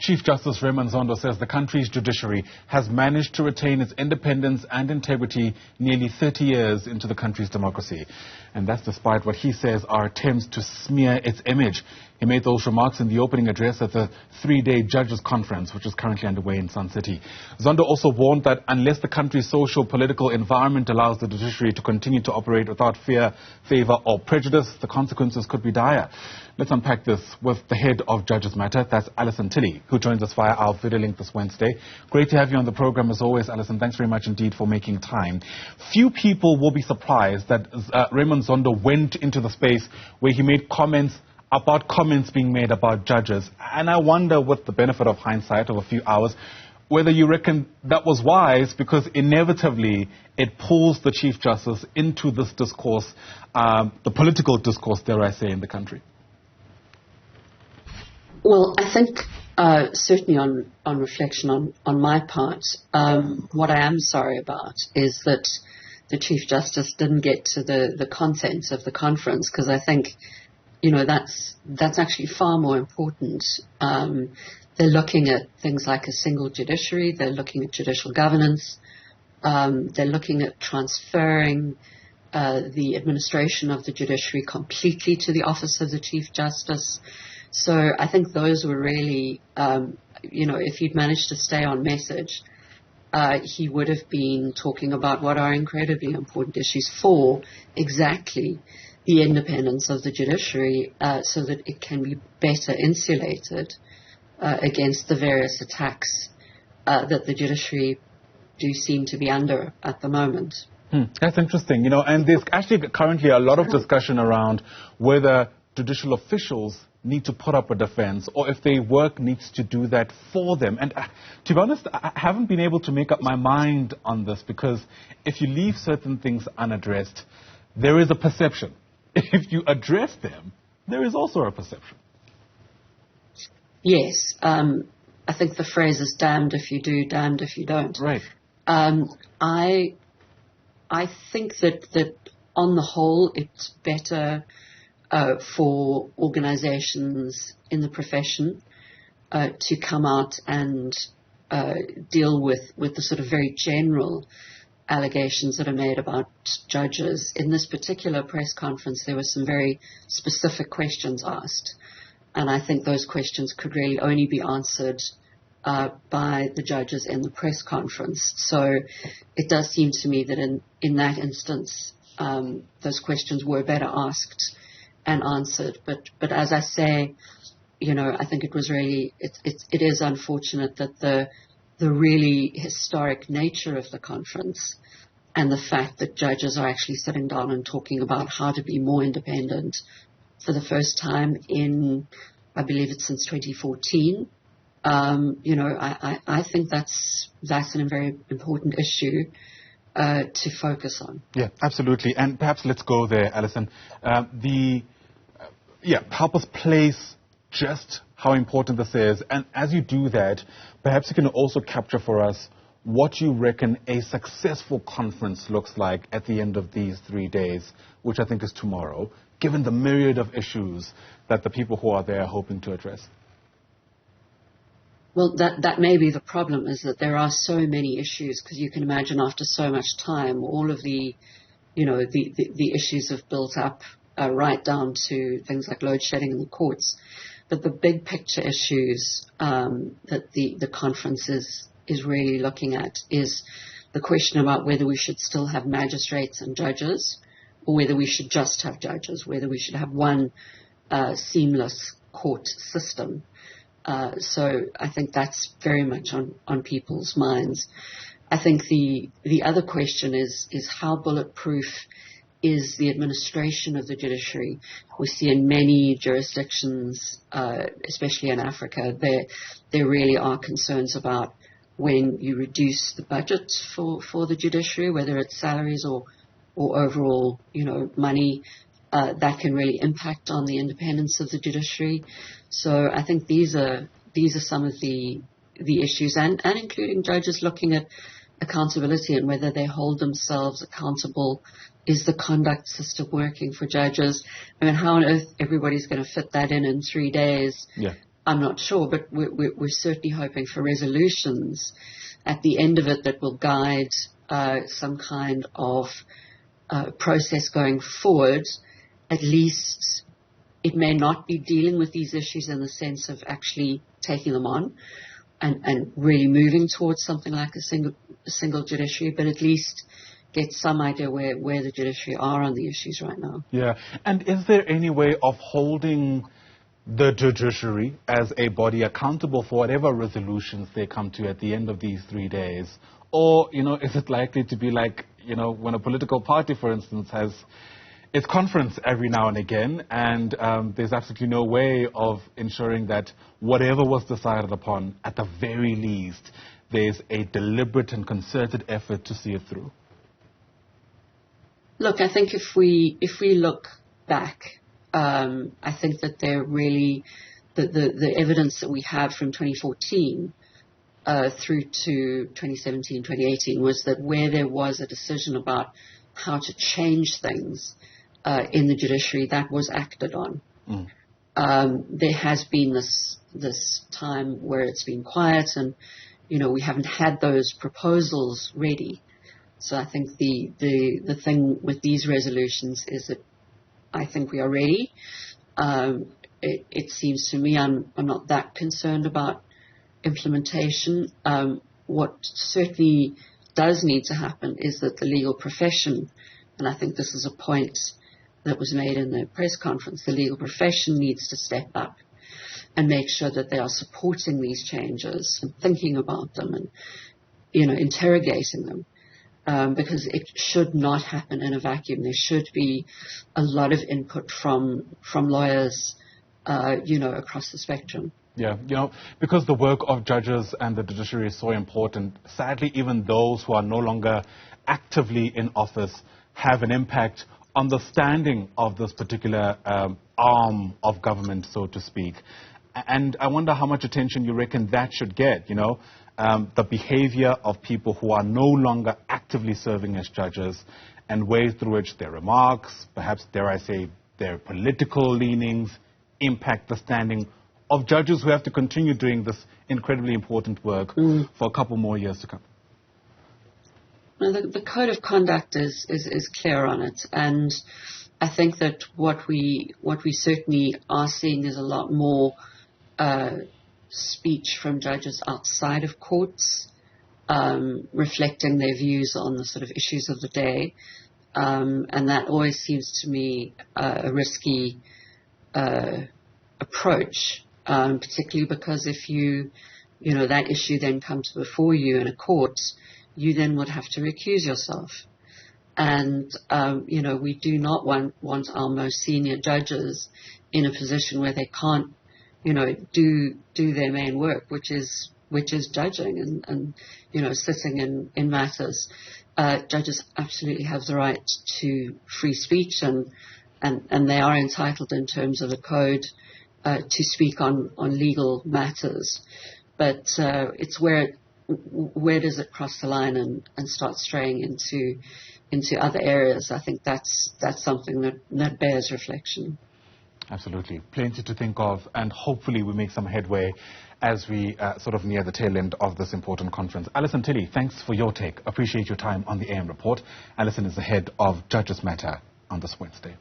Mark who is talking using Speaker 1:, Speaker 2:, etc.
Speaker 1: Chief Justice Raymond Zondo says the country's judiciary has managed to retain its independence and integrity nearly 30 years into the country's democracy. And that's despite what he says are attempts to smear its image. He made those remarks in the opening address at the three-day judges' conference, which is currently underway in Sun City. Zondo also warned that unless the country's social-political environment allows the judiciary to continue to operate without fear, favor or prejudice, the consequences could be dire. Let's unpack this with the head of Judges Matter, that's Alison Tilley, who joins us via our video link this Wednesday. Great to have you on the program as always, Alison. Thanks very much indeed for making time. Few people will be surprised that Raymond Zondo went into the space where he made comments about comments being made about judges. And I wonder, with the benefit of hindsight of a few hours, whether you reckon that was wise, because inevitably it pulls the Chief Justice into this discourse, the political discourse, dare I say, in the country.
Speaker 2: Well, I think certainly on reflection on my part, what I am sorry about is that the Chief Justice didn't get to the content of the conference, because I think, that's actually far more important. They're looking at things like a single judiciary. They're looking at judicial governance. They're looking at transferring the administration of the judiciary completely to the office of the Chief Justice. So I think those were really, if he'd managed to stay on message, he would have been talking about what are incredibly important issues for exactly the independence of the judiciary, so that it can be better insulated against the various attacks that the judiciary do seem to be under at the moment.
Speaker 1: That's interesting, and there's actually currently a lot of discussion around whether judicial officials need to put up a defense, or if their work needs to do that for them. And to be honest, I haven't been able to make up my mind on this, because if you leave certain things unaddressed, there is a perception. If you address them, there is also a perception. Yes.
Speaker 2: I think the phrase is damned if you do, damned if you don't.
Speaker 1: Right.
Speaker 2: I think that on the whole, it's better for organizations in the profession to come out and deal with the sort of very general allegations that are made about judges. In this particular press conference, there were some very specific questions asked, and I think those questions could really only be answered by the judges in the press conference. So it does seem to me that in that instance, those questions were better asked and answered. But as I say, I think it was really, it is unfortunate that the really historic nature of the conference and the fact that judges are actually sitting down and talking about how to be more independent for the first time in, I believe it's since 2014. I think that's a very important issue to focus on.
Speaker 1: Yeah, absolutely. And perhaps let's go there, Alison. Help us place just how important this is. And as you do that, perhaps you can also capture for us what you reckon a successful conference looks like at the end of these 3 days, which I think is tomorrow, given the myriad of issues that the people who are there are hoping to address.
Speaker 2: Well, that may be the problem, is that there are so many issues, because you can imagine after so much time, all of the issues have built up right down to things like load shedding in the courts. But the big picture issues that the conference is really looking at is the question about whether we should still have magistrates and judges, or whether we should just have judges, whether we should have one seamless court system. So I think that's very much on people's minds. I think the other question is how bulletproof is the administration of the judiciary. We see in many jurisdictions, especially in Africa, there really are concerns about when you reduce the budget for the judiciary, whether it's salaries or overall, money, that can really impact on the independence of the judiciary. So I think these are some of the issues, and including judges looking at accountability and whether they hold themselves accountable. Is the conduct system working for judges? I mean, how on earth everybody's going to fit that in 3 days?
Speaker 1: Yeah.
Speaker 2: I'm not sure, but we're certainly hoping for resolutions at the end of it that will guide some kind of process going forward. At least it may not be dealing with these issues in the sense of actually taking them on and really moving towards something like a single judiciary, but at least get some idea where the judiciary are on the issues right now.
Speaker 1: Yeah. And is there any way of holding the judiciary as a body accountable for whatever resolutions they come to at the end of these 3 days? Or, is it likely to be like, when a political party, for instance, has its conference every now and again, and there's absolutely no way of ensuring that whatever was decided upon, at the very least, there's a deliberate and concerted effort to see it through?
Speaker 2: Look, I think if we look back, I think that they're really the evidence that we have from 2014 through to 2017, 2018 was that where there was a decision about how to change things in the judiciary, that was acted on. There has been this time where it's been quiet, and we haven't had those proposals ready. So I think the thing with these resolutions is that I think we are ready. It seems to me I'm not that concerned about implementation. What certainly does need to happen is that the legal profession, and I think this is a point that was made in the press conference, the legal profession needs to step up and make sure that they are supporting these changes and thinking about them and, interrogating them. Because it should not happen in a vacuum. There should be a lot of input from lawyers, across the spectrum.
Speaker 1: Yeah, because the work of judges and the judiciary is so important, sadly, even those who are no longer actively in office have an impact on the standing of this particular arm of government, so to speak. And I wonder how much attention you reckon that should get, the behavior of people who are no longer actively serving as judges and ways through which their remarks, perhaps, dare I say, their political leanings, impact the standing of judges who have to continue doing this incredibly important work for a couple more years to come.
Speaker 2: Well, the code of conduct is clear on it, and I think that what we certainly are seeing is a lot more speech from judges outside of courts, reflecting their views on the sort of issues of the day, and that always seems to me a risky approach, particularly because if that issue then comes before you in a court, you then would have to recuse yourself. And, we do not want our most senior judges in a position where they can't, do their main work, which is judging and sitting in matters. Judges absolutely have the right to free speech and they are entitled in terms of the code to speak on legal matters. But it's where does it cross the line and start straying into other areas? I think that's something that bears reflection.
Speaker 1: Absolutely. Plenty to think of, and hopefully we make some headway as we sort of near the tail end of this important conference. Alison Tilley, thanks for your take. Appreciate your time on the AM Report. Alison is the head of Judges Matter on this Wednesday.